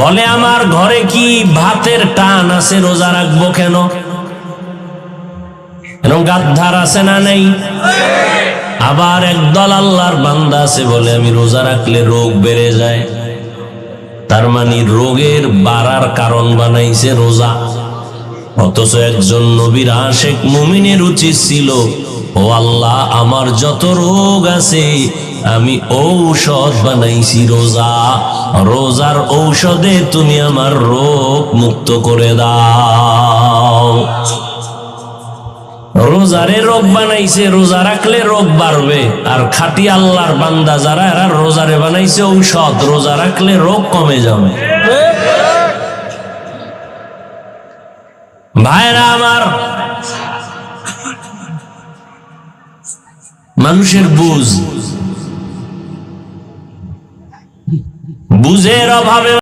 বলে আমার ঘরে কি ভাতের টান আছে, রোজা রাখবো কেন? গাদ্দার আছে না নেই? আবার একদল আল্লাহর বান্দা আছে বলে আমি রোজা রাখলে রোগ বেড়ে যায়। তার মানে রোগের বাড়ার কারণ বানাইছে রোজা। অথচ একজন নবীর আশিক মুমিনের উচিত ছিল, ও আল্লাহ আমার যত রোগ আছে আমি ঔষধ বানাইছি রোজা, রোজার ঔষধে তুমি আমার রোগ মুক্ত করে দাও। রোজারে রোগ বানাইছে, রোজা রাখলে রোগ বাড়বে। আর খাঁটি আল্লাহর বান্দা যারা, এরা রোজারে বানাইছে ঔষধ, রোজা রাখলে রোগ কমে যাবে। ভাইরা আমার, মানুষের বুঝের অভাবে